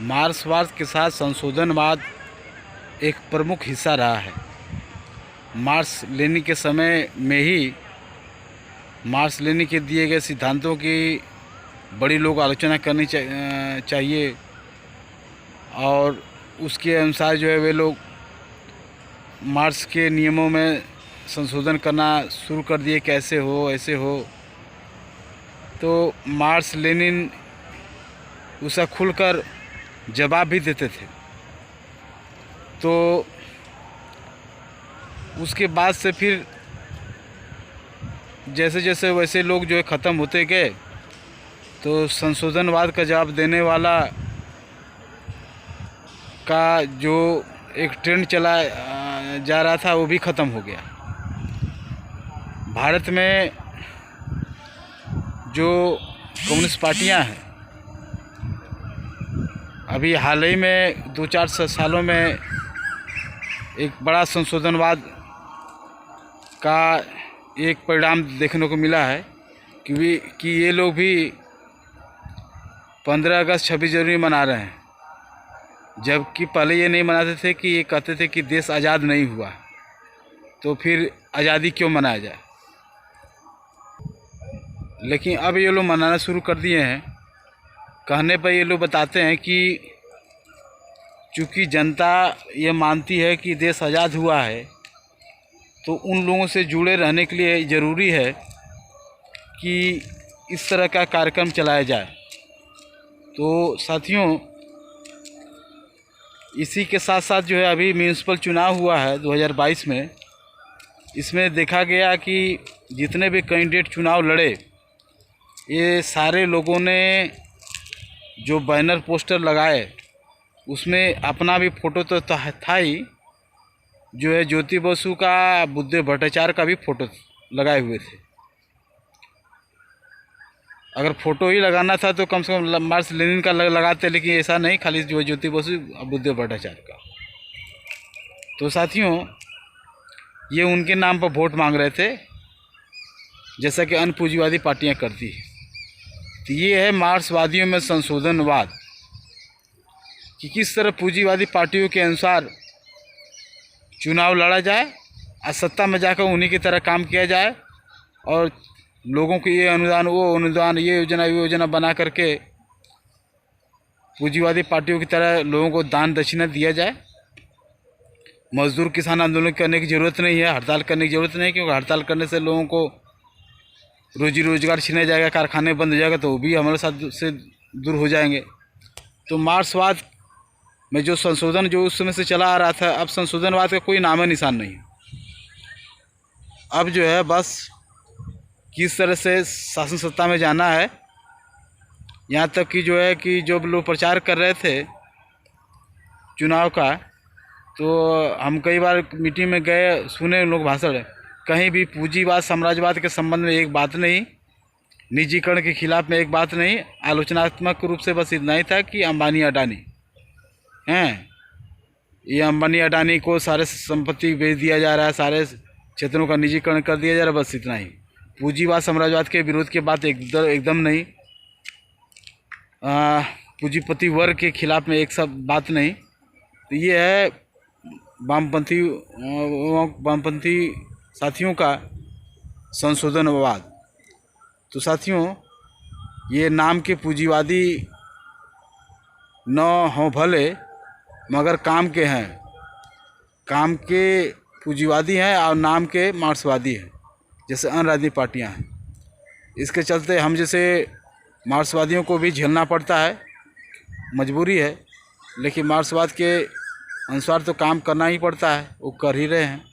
मार्क्सवाद के साथ संशोधनवाद एक प्रमुख हिस्सा रहा है। मार्क्स लेनिन के समय में ही मार्क्स लेनिन के दिए गए सिद्धांतों की बड़ी लोग आलोचना करनी चाहिए और उसके अनुसार जो है वे लोग मार्क्स के नियमों में संशोधन करना शुरू कर दिए, कैसे हो ऐसे हो। तो मार्क्स लेनिन उसका खुलकर जवाब भी देते थे। तो उसके बाद से फिर जैसे जैसे वैसे लोग जो है ख़त्म होते गए, तो संशोधनवाद का जवाब देने वाला का जो एक ट्रेंड चला जा रहा था वो भी ख़त्म हो गया। भारत में जो कम्युनिस्ट पार्टियां हैं, अभी हाल ही में 2-4 सालों में एक बड़ा संशोधनवाद का एक परिणाम देखने को मिला है कि ये लोग भी 15 अगस्त 26 जनवरी मना रहे हैं, जबकि पहले ये नहीं मनाते थे। कि ये कहते थे कि देश आज़ाद नहीं हुआ, तो फिर आज़ादी क्यों मनाया जाए। लेकिन अब ये लोग मनाना शुरू कर दिए हैं। कहने पर ये लोग बताते हैं कि चूँकि जनता ये मानती है कि देश आज़ाद हुआ है, तो उन लोगों से जुड़े रहने के लिए ज़रूरी है कि इस तरह का कार्यक्रम चलाया जाए। तो साथियों, इसी के साथ साथ जो है अभी म्यूनसिपल चुनाव हुआ है 2022 में। इसमें देखा गया कि जितने भी कैंडिडेट चुनाव लड़े, ये सारे लोगों ने जो बैनर पोस्टर लगाए उसमें अपना भी फ़ोटो तो था ही, जो है ज्योति बसु का, बुद्धदेव भट्टाचार्य का भी फ़ोटो लगाए हुए थे। अगर फ़ोटो ही लगाना था तो कम से कम मार्क्स लेनिन का लगाते, लेकिन ऐसा नहीं, खाली जो ज्योति बसु बुद्धदेव भट्टाचार्य का। तो साथियों, ये उनके नाम पर वोट मांग रहे थे, जैसा कि अन्य पूंजीवादी पार्टियां करती हैं। तो ये है मार्क्सवादियों में संशोधनवाद, कि किस तरह पूंजीवादी पार्टियों के अनुसार चुनाव लड़ा जाए और सत्ता में जाकर उन्हीं की तरह काम किया जाए, और लोगों को ये अनुदान, वो अनुदान, ये योजना बना करके पूंजीवादी पार्टियों की तरह लोगों को दान दक्षिणा दिया जाए। मजदूर किसान आंदोलन करने की ज़रूरत नहीं है, हड़ताल करने की ज़रूरत नहीं, क्योंकि हड़ताल करने से लोगों को रोजी रोजगार छीना जाएगा, कारखाने बंद हो जाएगा, तो वो भी हमारे साथ से दूर हो जाएंगे। तो मार्क्सवाद में जो संशोधन जो उस समय से चला आ रहा था, अब संशोधनवाद का कोई नाम निशान नहीं। अब जो है बस किस तरह से शासन सत्ता में जाना है। यहाँ तक कि जो है कि जो लोग प्रचार कर रहे थे चुनाव का, तो हम कई बार मीटिंग में गए, सुने उन लोग भाषण, कहीं भी पूंजीवाद साम्राज्यवाद के संबंध में एक बात नहीं, निजीकरण के खिलाफ में एक बात नहीं, आलोचनात्मक रूप से बस इतना ही था कि अंबानी अडानी हैं, ये अंबानी अडानी को सारे संपत्ति बेच दिया जा रहा है, सारे क्षेत्रों का निजीकरण कर दिया जा रहा है, बस इतना ही। पूंजीवाद साम्राज्यवाद के विरोध की बात एकदम नहीं, पूंजीपति वर्ग के खिलाफ में एक सब बात नहीं। तो ये है वामपंथी साथियों का संशोधनवाद। तो साथियों, ये नाम के पूंजीवादी न हों भले, मगर काम के हैं, काम के पूंजीवादी हैं और नाम के मार्क्सवादी हैं, जैसे अन्य राजनीतिक पार्टियां हैं। इसके चलते हम जैसे मार्क्सवादियों को भी झेलना पड़ता है, मजबूरी है, लेकिन मार्क्सवाद के अनुसार तो काम करना ही पड़ता है, वो कर ही रहे हैं।